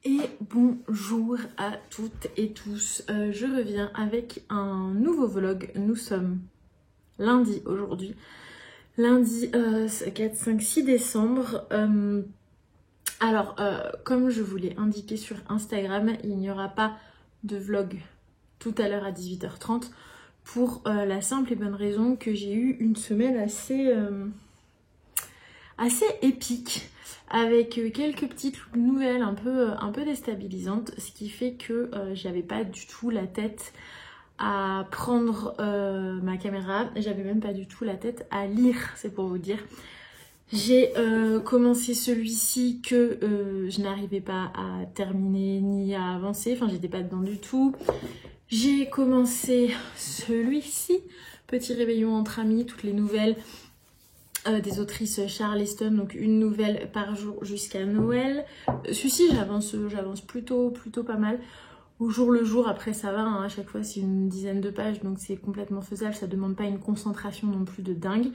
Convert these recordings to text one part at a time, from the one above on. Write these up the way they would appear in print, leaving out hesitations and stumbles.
Et bonjour à toutes et tous, je reviens avec un nouveau vlog. Nous sommes lundi aujourd'hui, lundi 4, 5, 6 décembre. Comme je vous l'ai indiqué sur Instagram, il n'y aura pas de vlog tout à l'heure à 18h30 pour la simple et bonne raison que j'ai eu une semaine assez épique, avec quelques petites nouvelles un peu déstabilisantes, ce qui fait que j'avais pas du tout la tête à prendre ma caméra, j'avais même pas du tout la tête à lire, c'est pour vous dire. J'ai commencé celui-ci que je n'arrivais pas à terminer ni à avancer, enfin j'étais pas dedans du tout. J'ai commencé celui-ci, Petit réveillon entre amis, toutes les nouvelles des autrices Charleston, donc une nouvelle par jour jusqu'à Noël. Celui-ci j'avance plutôt pas mal. Au jour le jour, après ça va, hein, à chaque fois c'est une dizaine de pages, donc c'est complètement faisable, ça demande pas une concentration non plus de dingue.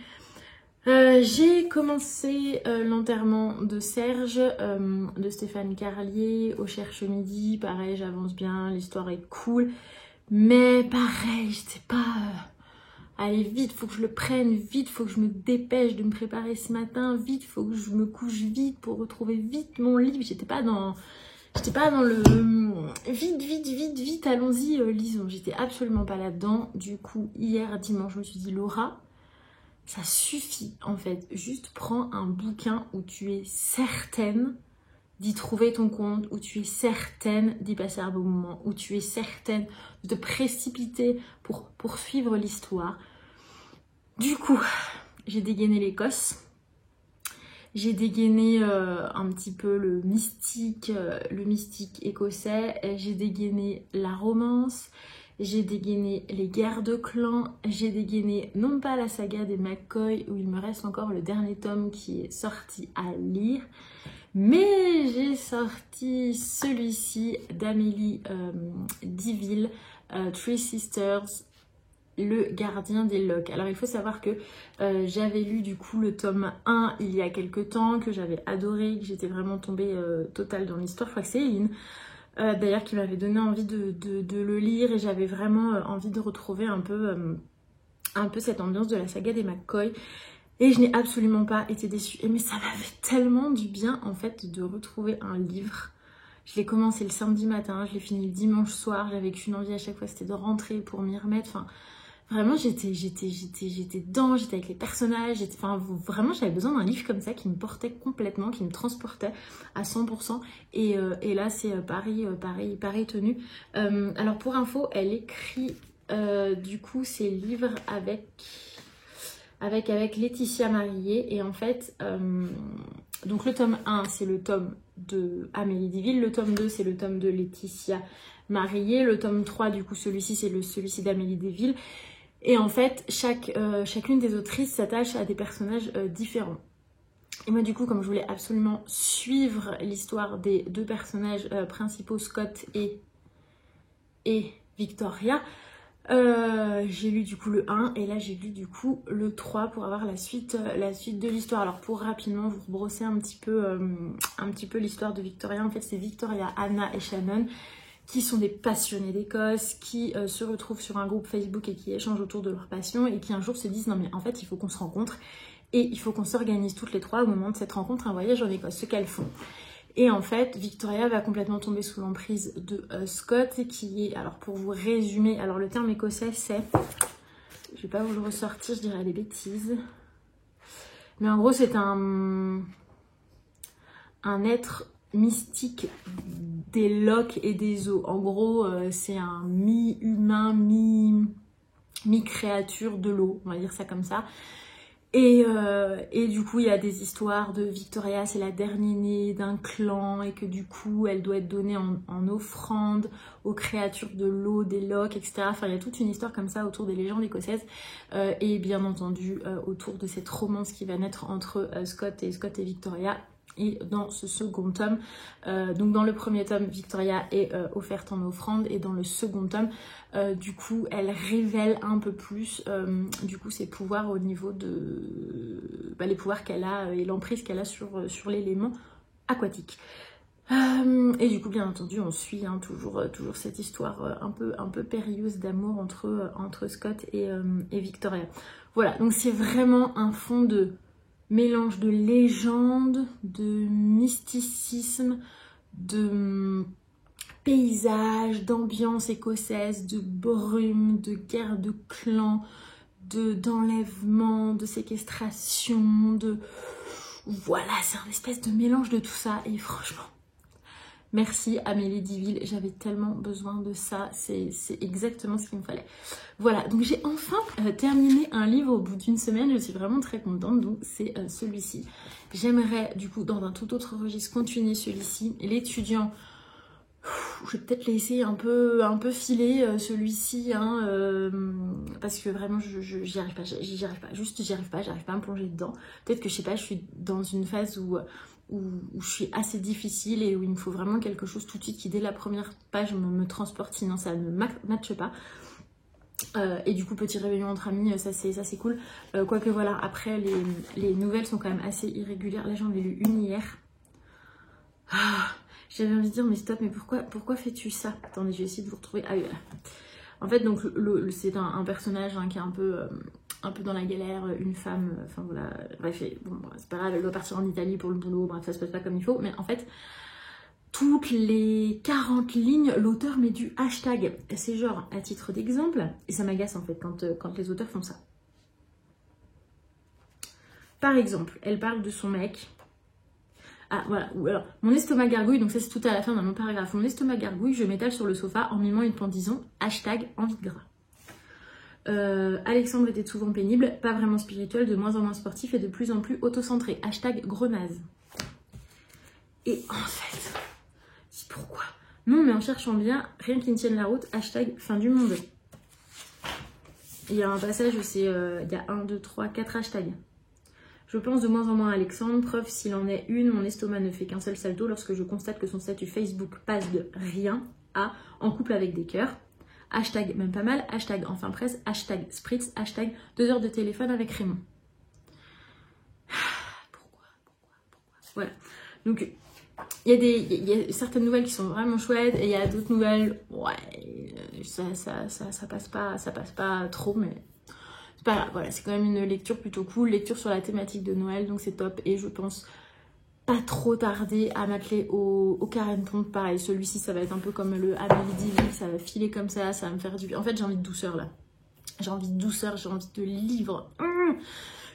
J'ai commencé l'enterrement de Serge, de Stéphane Carlier, au Cherche Midi, pareil j'avance bien, l'histoire est cool, mais pareil, j'étais pas... Allez vite, faut que je le prenne, vite, faut que je me dépêche de me préparer ce matin, vite, faut que je me couche vite pour retrouver vite mon livre. J'étais pas dans le vite, allons-y, lisons. J'étais absolument pas là-dedans. Du coup, hier dimanche, je me suis dit Laura, ça suffit en fait. Juste prends un bouquin où tu es certaine d'y trouver ton compte, où tu es certaine d'y passer un bon moment, où tu es certaine de te précipiter pour poursuivre l'histoire. Du coup, j'ai dégainé l'Écosse, j'ai dégainé un petit peu le mystique écossais, j'ai dégainé la romance, j'ai dégainé les guerres de clans, j'ai dégainé non pas la saga des McCoy où il me reste encore le dernier tome qui est sorti à lire, mais j'ai sorti celui-ci d'Amélie Diville, Three Sisters, le gardien des Locks. Alors il faut savoir que j'avais lu du coup le tome 1 il y a quelques temps, que j'avais adoré, que j'étais vraiment tombée totale dans l'histoire. Je crois que c'est Eline d'ailleurs qui m'avait donné envie de le lire, et j'avais vraiment envie de retrouver un peu cette ambiance de la saga des McCoy. Et je n'ai absolument pas été déçue. Mais ça m'a fait tellement du bien en fait de retrouver un livre. Je l'ai commencé le samedi matin, je l'ai fini le dimanche soir. J'avais qu'une envie à chaque fois, c'était de rentrer pour m'y remettre. Enfin, vraiment j'étais dedans, j'étais avec les personnages. Vraiment j'avais besoin d'un livre comme ça qui me portait complètement, qui me transportait à 100%. Et là c'est pareil tenu. Alors pour info, elle écrit du coup ses livres avec Laetitia Marillier, et en fait donc le tome 1 c'est le tome de Amélie Diville, le tome 2 c'est le tome de Laetitia Marillier, le tome 3 du coup celui-ci c'est celui-ci d'Amélie Diville, et en fait chacune des autrices s'attache à des personnages différents. Et moi du coup, comme je voulais absolument suivre l'histoire des deux personnages principaux, Scott et Victoria, j'ai lu du coup le 1 et là j'ai lu du coup le 3 pour avoir la suite de l'histoire. Alors pour rapidement vous rebrosser un petit peu l'histoire de Victoria, en fait c'est Victoria, Anna et Shannon qui sont des passionnés d'Écosse, qui se retrouvent sur un groupe Facebook et qui échangent autour de leur passion, et qui un jour se disent non mais en fait il faut qu'on se rencontre et il faut qu'on s'organise toutes les trois au moment de cette rencontre un voyage en Écosse, ce qu'elles font. Et en fait, Victoria va complètement tomber sous l'emprise de Scott, qui est, alors pour vous résumer, alors le terme écossais c'est, je vais pas vous le ressortir, je dirais des bêtises, mais en gros c'est un être mystique des lochs et des eaux. En gros, c'est un mi-humain, mi-créature de l'eau, on va dire ça comme ça. Et du coup il y a des histoires de Victoria, c'est la dernière-née d'un clan, et que du coup elle doit être donnée en offrande aux créatures de l'eau, des lochs, etc. Enfin il y a toute une histoire comme ça autour des légendes écossaises, et bien entendu autour de cette romance qui va naître entre Scott et Victoria. Et dans ce second tome, donc dans le premier tome, Victoria est offerte en offrande, et dans le second tome, du coup, elle révèle un peu plus du coup ses pouvoirs au niveau de les pouvoirs qu'elle a et l'emprise qu'elle a sur l'élément aquatique. Et du coup, bien entendu, on suit hein, toujours cette histoire un peu périlleuse d'amour entre Scott et Victoria. Voilà, donc c'est vraiment un fond de mélange de légende, de mysticisme, de paysage, d'ambiance écossaise, de brume, de guerre de clans, d'enlèvement, de séquestration, Voilà, c'est un espèce de mélange de tout ça. Et franchement, merci Amélie Diville, j'avais tellement besoin de ça. C'est exactement ce qu'il me fallait. Voilà, donc j'ai enfin terminé un livre au bout d'une semaine. Je suis vraiment très contente, donc c'est celui-ci. J'aimerais, du coup, dans un tout autre registre, continuer celui-ci. L'étudiant... Je vais peut-être laisser un peu filer celui-ci, hein, parce que vraiment j'y arrive pas, j'y arrive pas à me plonger dedans. Peut-être que je sais pas, je suis dans une phase où je suis assez difficile et où il me faut vraiment quelque chose tout de suite qui dès la première page me transporte, sinon ça ne matche pas. Et du coup petit réveillon entre amis, ça c'est cool. Quoique voilà, après les nouvelles sont quand même assez irrégulières. Là j'en ai lu une hier. J'avais envie de dire mais stop, mais pourquoi fais-tu ça? Attendez, je vais essayer de vous retrouver. Ah oui, voilà. En fait donc c'est un personnage hein, qui est un peu dans la galère, une femme, enfin voilà, bref, bon, c'est pas grave, elle doit partir en Italie pour le boulot, bref, ça se passe pas comme il faut, mais en fait, toutes les 40 lignes, l'auteur met du hashtag. C'est genre, à titre d'exemple, et ça m'agace en fait quand les auteurs font ça. Par exemple, elle parle de son mec. Ah voilà, ou alors, mon estomac gargouille, donc ça c'est tout à la fin dans mon paragraphe. Mon estomac gargouille, je m'étale sur le sofa en mimant une pendaison, hashtag envie de gras. Alexandre était souvent pénible, pas vraiment spirituel, de moins en moins sportif et de plus en plus autocentré, hashtag grenaze. Et en fait, c'est pourquoi? Non mais en cherchant bien, rien qui ne tienne la route, hashtag fin du monde. Il y a un passage où c'est, il y a 1, 2, 3, 4 hashtags. Je pense de moins en moins à Alexandre, preuve s'il en est une, mon estomac ne fait qu'un seul salto lorsque je constate que son statut Facebook passe de rien à en couple avec des cœurs. Hashtag même pas mal, hashtag enfin presse, hashtag spritz, hashtag 2 heures de téléphone avec Raymond. Pourquoi? Voilà. Donc il y a certaines nouvelles qui sont vraiment chouettes et il y a d'autres nouvelles, ouais, ça passe pas trop, mais... C'est pas grave, voilà, c'est quand même une lecture plutôt cool, lecture sur la thématique de Noël, donc c'est top. Et je pense pas trop tarder à m'atteler au Karen Pond, pareil. Celui-ci, ça va être un peu comme le Amélie Diville, ça va filer comme ça va me faire du bien. En fait, j'ai envie de douceur là. J'ai envie de douceur, j'ai envie de livres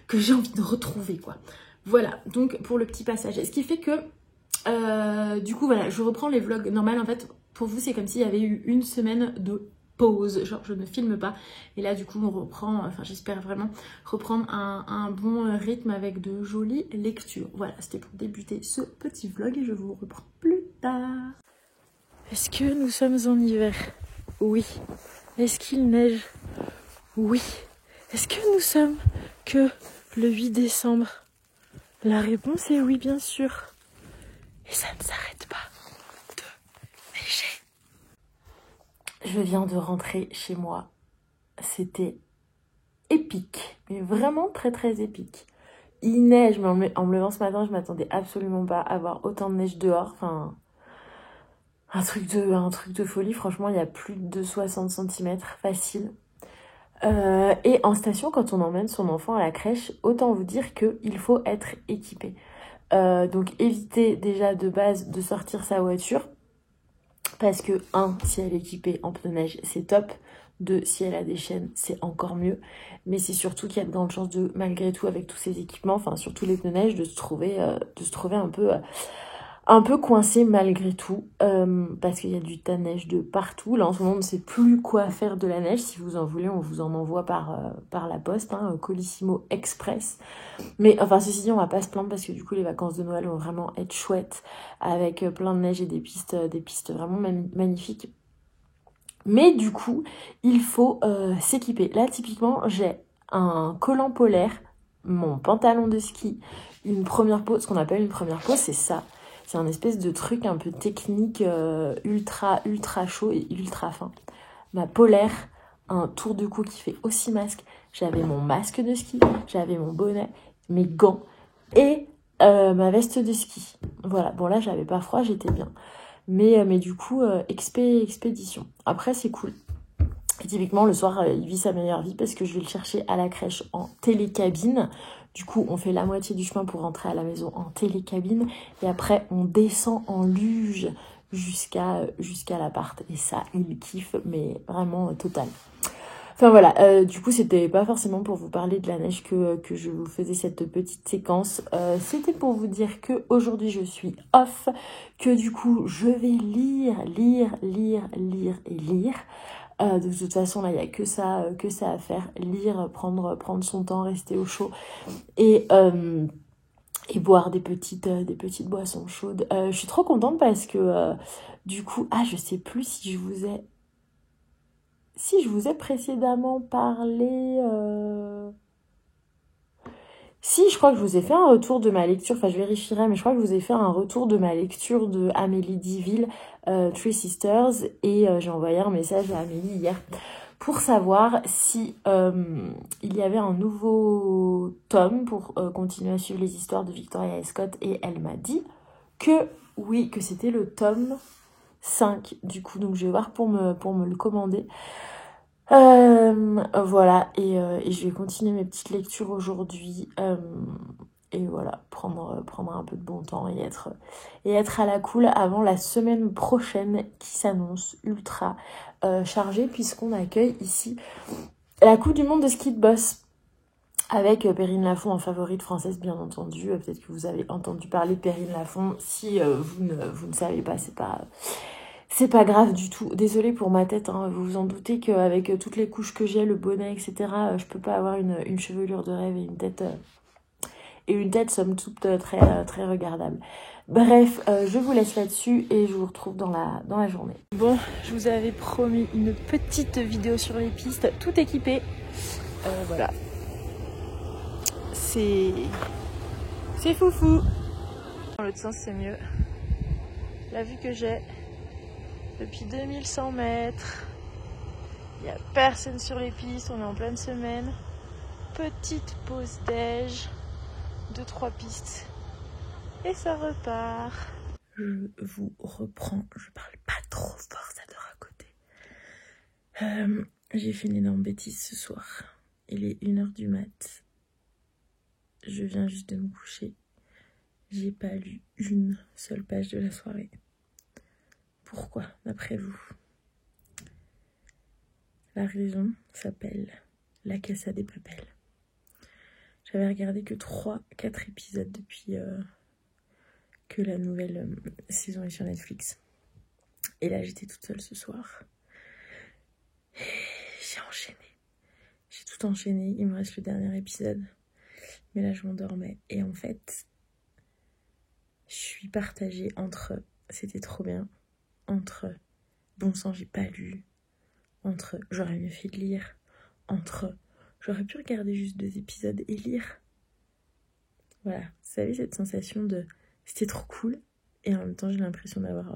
que j'ai envie de retrouver, quoi. Voilà, donc pour le petit passage. Ce qui fait que, du coup, voilà, je reprends les vlogs normales. En fait, pour vous, c'est comme s'il y avait eu une semaine de pause, genre je ne filme pas, et là du coup on reprend, enfin j'espère vraiment reprendre un bon rythme avec de jolies lectures. Voilà, c'était pour débuter ce petit vlog et je vous reprends plus tard. Est-ce que nous sommes en hiver? Oui. Est-ce qu'il neige? Oui. Est-ce que nous sommes que le 8 décembre? La réponse est oui, bien sûr. Et ça ne s'arrête pas de neiger. Je viens de rentrer chez moi. C'était épique, mais vraiment très très épique. Il neige, mais en me levant ce matin, je m'attendais absolument pas à avoir autant de neige dehors. Enfin, un truc de folie. Franchement, il y a plus de 60 cm facile. Et en station, quand on emmène son enfant à la crèche, autant vous dire qu'il faut être équipé. Donc évitez déjà de base de sortir sa voiture. Parce que, 1, si elle est équipée en pneus neige, c'est top. 2, si elle a des chaînes, c'est encore mieux. Mais c'est surtout qu'il y a de grandes chances de, malgré tout, avec tous ces équipements, enfin surtout les pneus neige, de se trouver un peu coincé malgré tout. Parce qu'il y a du tas de neige de partout. Là, en ce moment, on ne sait plus quoi faire de la neige. Si vous en voulez, on vous en envoie par la poste, hein, Colissimo Express. Mais enfin, ceci dit, on va pas se plaindre parce que du coup, les vacances de Noël vont vraiment être chouettes avec plein de neige et des pistes vraiment magnifiques. Mais du coup, il faut s'équiper. Là, typiquement, j'ai un collant polaire, mon pantalon de ski, une première peau. Ce qu'on appelle une première peau, c'est ça. C'est un espèce de truc un peu technique, ultra chaud et ultra fin. Ma polaire, un tour de cou qui fait aussi masque. J'avais mon masque de ski, j'avais mon bonnet, mes gants et ma veste de ski. Voilà, bon là j'avais pas froid, j'étais bien. Mais du coup, expédition. Après, c'est cool. Et typiquement, le soir, il vit sa meilleure vie parce que je vais le chercher à la crèche en télécabine. Du coup, on fait la moitié du chemin pour rentrer à la maison en télécabine. Et après, on descend en luge jusqu'à l'appart. Et ça, il kiffe, mais vraiment total. Enfin voilà, du coup, c'était pas forcément pour vous parler de la neige que je vous faisais cette petite séquence. C'était pour vous dire que aujourd'hui je suis off, que du coup, je vais lire et lire. De toute façon, là, il n'y a que ça à faire. Lire, prendre son temps, rester au chaud et boire des petites boissons chaudes. Je suis trop contente parce que du coup, je sais plus si je vous ai précédemment parlé. Si, je crois que je vous ai fait un retour de ma lecture, enfin je vérifierai, mais je crois que je vous ai fait un retour de ma lecture de Amélie Diville, Three Sisters, et j'ai envoyé un message à Amélie hier pour savoir si il y avait un nouveau tome pour continuer à suivre les histoires de Victoria et Scott, et elle m'a dit que oui, que c'était le tome 5 du coup, donc je vais voir pour me le commander. Voilà, et je vais continuer mes petites lectures aujourd'hui, et voilà, prendre un peu de bon temps et être à la cool avant la semaine prochaine qui s'annonce ultra chargée, puisqu'on accueille ici la Coupe du Monde de ski de boss avec Perrine Lafont en favorite française, bien entendu. Peut-être que vous avez entendu parler de Perrine Lafont. Si vous ne savez pas, c'est pas grave du tout. Désolée pour ma tête, hein. Vous vous en doutez qu'avec toutes les couches que j'ai, le bonnet, etc., je peux pas avoir une chevelure de rêve et une tête somme toute très regardable. Bref, je vous laisse là-dessus et je vous retrouve dans la journée. Bon, je vous avais promis une petite vidéo sur les pistes, tout équipé. Voilà. C'est foufou. Dans l'autre sens, c'est mieux. La vue que j'ai depuis 2100 mètres. Il n'y a personne sur les pistes, on est en pleine semaine. Petite pause déj, 2-3 pistes et ça repart. Je vous reprends, je parle pas trop fort, ça dort à côté. J'ai fait une énorme bêtise ce soir. Il est 1h du mat. Je viens juste de me coucher. J'ai pas lu une seule page de la soirée. Pourquoi, d'après vous? La raison s'appelle La Casa de Papel. J'avais regardé que 3-4 épisodes depuis que la nouvelle saison est sur Netflix. Et là, j'étais toute seule ce soir. Et j'ai enchaîné. J'ai tout enchaîné. Il me reste le dernier épisode. Mais là, je m'endormais. Et en fait, je suis partagée entre c'était trop bien, entre bon sang, j'ai pas lu, entre j'aurais mieux fait de lire, entre j'aurais pu regarder juste 2 épisodes et lire. Voilà, vous savez cette sensation de c'était trop cool et en même temps j'ai l'impression d'avoir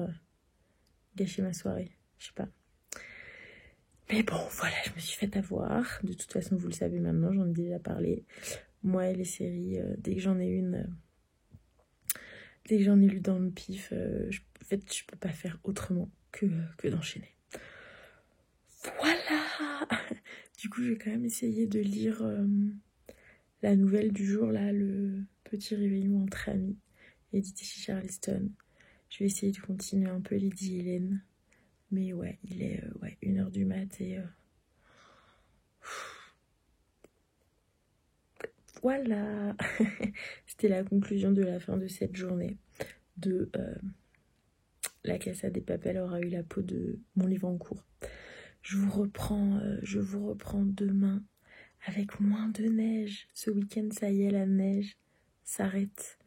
gâché ma soirée, je sais pas. Mais bon, voilà, je me suis fait avoir. De toute façon, vous le savez maintenant, j'en ai déjà parlé. Moi et les séries, dès que j'en ai une, dès que j'en ai lu dans le pif, en fait, je peux pas faire autrement que d'enchaîner. Voilà. Du coup, je vais quand même essayer de lire la nouvelle du jour, là, le petit réveillon entre amis, édité chez Charleston. Je vais essayer de continuer un peu Lady Hélène. Mais ouais, il est 1h du mat et... Voilà. C'était la conclusion de la fin de cette journée de La Casa de Papel aura eu la peau de mon livre en cours. Je vous reprends demain avec moins de neige. Ce week-end, ça y est, la neige s'arrête.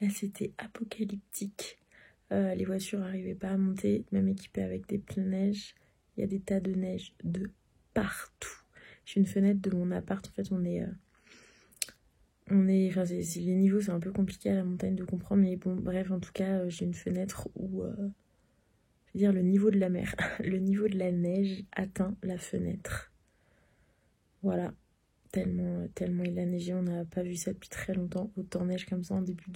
Là, c'était apocalyptique. Les voitures n'arrivaient pas à monter, même équipées avec des pneus neige. Il y a des tas de neige de partout. J'ai une fenêtre de mon appart. En fait, enfin, les niveaux, c'est un peu compliqué à la montagne de comprendre. Mais bon, bref, en tout cas, j'ai une fenêtre où... je veux dire, le niveau de la mer, le niveau de la neige atteint la fenêtre. Voilà. Tellement il a neigé, on n'a pas vu ça depuis très longtemps. Autant neige comme ça en début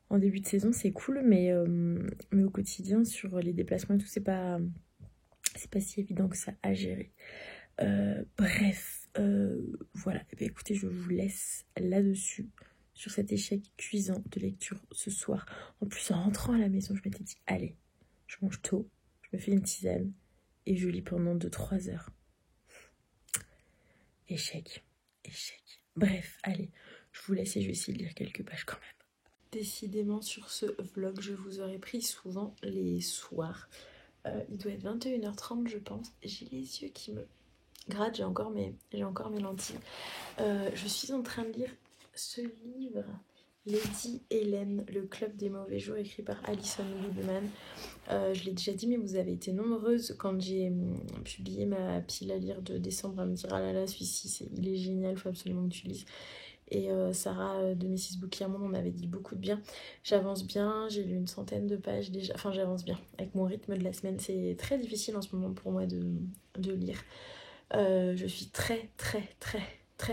En début de saison, c'est cool, mais au quotidien, sur les déplacements et tout, c'est pas si évident que ça à gérer. Bref, voilà. Eh bien, écoutez, je vous laisse là-dessus, sur cet échec cuisant de lecture ce soir. En plus, en rentrant à la maison, je m'étais dit, allez, je mange tôt, je me fais une tisane et je lis pendant 2-3 heures. Échec. Bref, allez, je vous laisse et je vais essayer de lire quelques pages quand même. Décidément, sur ce vlog, je vous aurais pris souvent les soirs. Il doit être 21h30, je pense. J'ai les yeux qui me grattent, j'ai encore mes lentilles. Je suis en train de lire ce livre, Lady Hélène, le club des mauvais jours, écrit par Alison Goodman. Je l'ai déjà dit, mais vous avez été nombreuses quand j'ai publié ma pile à lire de décembre à me dire ah là là, celui-ci il est génial, il faut absolument que tu lises. Et Sarah de Mrs. Book Monde, on m'avait dit beaucoup de bien. J'avance bien, j'ai lu une centaine de pages déjà. Enfin, j'avance bien. Avec mon rythme de la semaine, c'est très difficile en ce moment pour moi de lire. Je suis très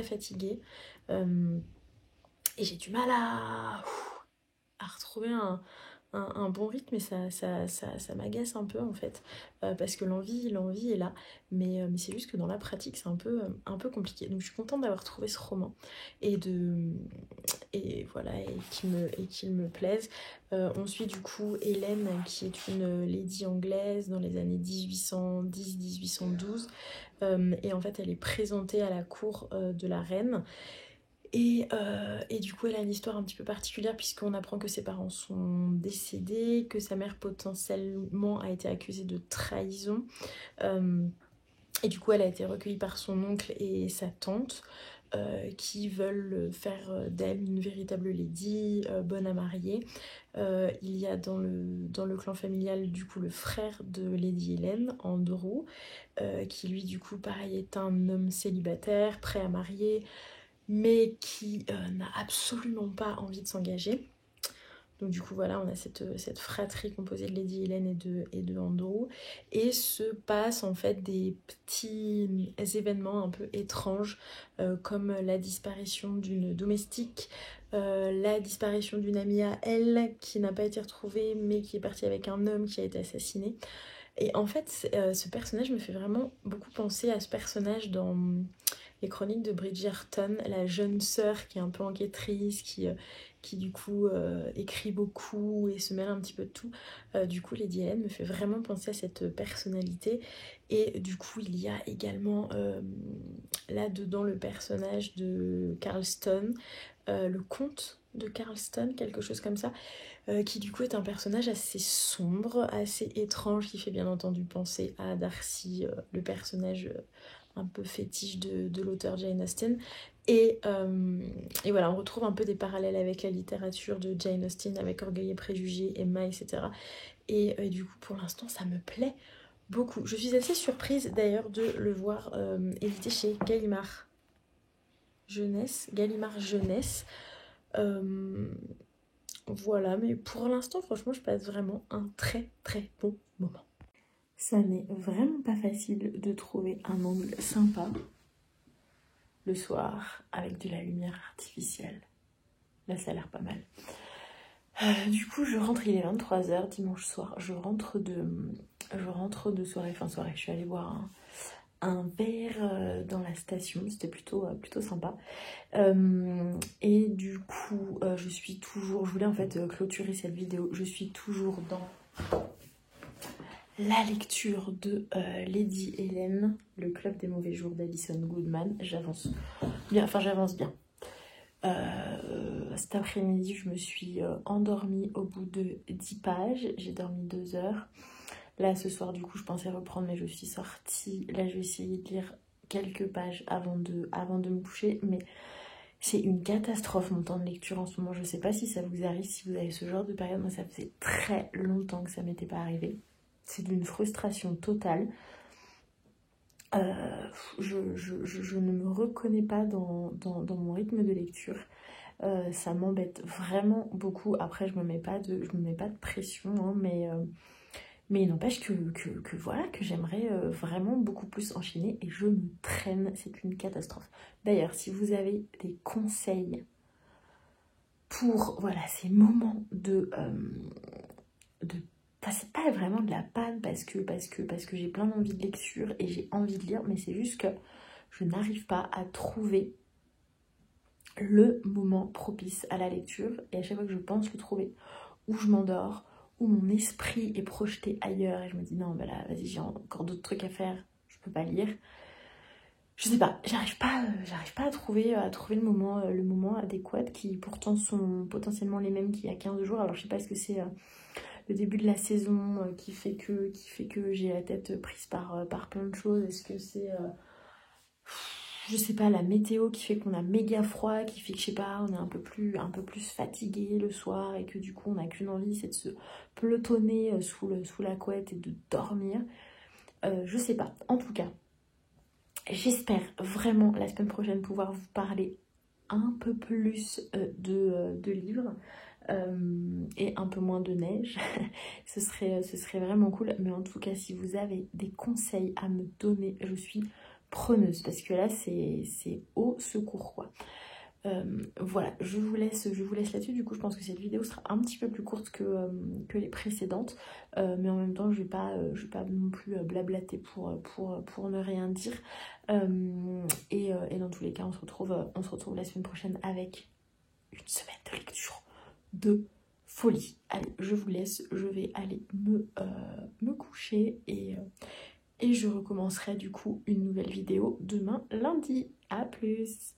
fatiguée. Et j'ai du mal à retrouver un bon rythme, et ça m'agace un peu en fait, parce que l'envie est là, mais c'est juste que dans la pratique c'est un peu compliqué. Donc je suis contente d'avoir trouvé ce roman et voilà, et qu'il me plaise. On suit du coup Hélène, qui est une lady anglaise dans les années 1810-1812, et en fait elle est présentée à la cour de la reine. Et du coup, elle a une histoire un petit peu particulière, puisqu'on apprend que ses parents sont décédés, que sa mère potentiellement a été accusée de trahison. Et du coup, elle a été recueillie par son oncle et sa tante, qui veulent faire d'elle une véritable lady, bonne à marier. Il y a dans le clan familial, du coup, le frère de Lady Hélène, Andrew, qui lui, du coup, pareil, est un homme célibataire, prêt à marier, mais qui n'a absolument pas envie de s'engager. Donc du coup voilà, on a cette fratrie composée de Lady Hélène et de Andrew, et se passent en fait des petits événements un peu étranges, comme la disparition d'une domestique, la disparition d'une amie à elle qui n'a pas été retrouvée mais qui est partie avec un homme qui a été assassiné. Et en fait ce personnage me fait vraiment beaucoup penser à ce personnage dans les chroniques de Bridgerton, la jeune sœur qui est un peu enquêtrice, qui du coup écrit beaucoup et se mêle un petit peu de tout. Du coup, Lady Hélène me fait vraiment penser à cette personnalité. Et du coup, il y a également là-dedans le personnage de Carlston, le comte de Carlston, quelque chose comme ça, qui du coup est un personnage assez sombre, assez étrange, qui fait bien entendu penser à Darcy, le personnage un peu fétiche de l'auteur Jane Austen. Et voilà, on retrouve un peu des parallèles avec la littérature de Jane Austen, avec Orgueil et Préjugés, Emma, etc. Et du coup, pour l'instant, ça me plaît beaucoup. Je suis assez surprise d'ailleurs de le voir édité chez Gallimard Jeunesse. Voilà, mais pour l'instant, franchement, je passe vraiment un très bon moment. Ça n'est vraiment pas facile de trouver un angle sympa le soir avec de la lumière artificielle. Là, ça a l'air pas mal. Du coup, je rentre, il est 23h dimanche soir. Je rentre de soirée, je suis allée boire un verre dans la station. C'était plutôt sympa. Et du coup, je voulais en fait clôturer cette vidéo. Je suis toujours dans la lecture de Lady Hélène, le club des mauvais jours d'Alison Goodman. J'avance bien. Cet après-midi, je me suis endormie au bout de 10 pages. J'ai dormi 2 heures. Là, ce soir, du coup, je pensais reprendre, mais je suis sortie. Là, je vais essayer de lire quelques pages avant de me coucher. Mais c'est une catastrophe, mon temps de lecture en ce moment. Je sais pas si ça vous arrive, si vous avez ce genre de période. Moi, ça faisait très longtemps que ça m'était pas arrivé. C'est d'une frustration totale. Je ne me reconnais pas dans mon rythme de lecture. Ça m'embête vraiment beaucoup. Après, je me mets pas de pression, hein, mais il n'empêche que voilà, que j'aimerais vraiment beaucoup plus enchaîner, et je me traîne. C'est une catastrophe. D'ailleurs, si vous avez des conseils pour voilà, ces moments enfin, c'est pas vraiment de la panne parce que j'ai plein d'envie de lecture et j'ai envie de lire, mais c'est juste que je n'arrive pas à trouver le moment propice à la lecture, et à chaque fois que je pense le trouver, où je m'endors, où mon esprit est projeté ailleurs et je me dis non bah là vas-y j'ai encore d'autres trucs à faire, je peux pas lire. Je sais pas, j'arrive pas à trouver le moment adéquat, qui pourtant sont potentiellement les mêmes qu'il y a 15 jours. Alors je sais pas, est-ce que c'est le début de la saison qui fait que j'ai la tête prise par plein de choses, est-ce que c'est je sais pas, la météo qui fait qu'on a méga froid, qui fait que je sais pas, on est un peu plus fatigué le soir et que du coup on n'a qu'une envie, c'est de se pelotonner sous la couette et de dormir. Je sais pas. En tout cas, j'espère vraiment la semaine prochaine pouvoir vous parler un peu plus de livres et un peu moins de neige. ce serait vraiment cool. Mais en tout cas, si vous avez des conseils à me donner, je suis preneuse parce que là c'est au secours quoi. Voilà, je vous laisse là-dessus. Du coup je pense que cette vidéo sera un petit peu plus courte que les précédentes, mais en même temps je vais pas non plus blablater pour ne rien dire. Et dans tous les cas on se retrouve la semaine prochaine avec une semaine de lecture de folie. Allez, je vous laisse, je vais aller me coucher et je recommencerai du coup une nouvelle vidéo demain lundi. À plus!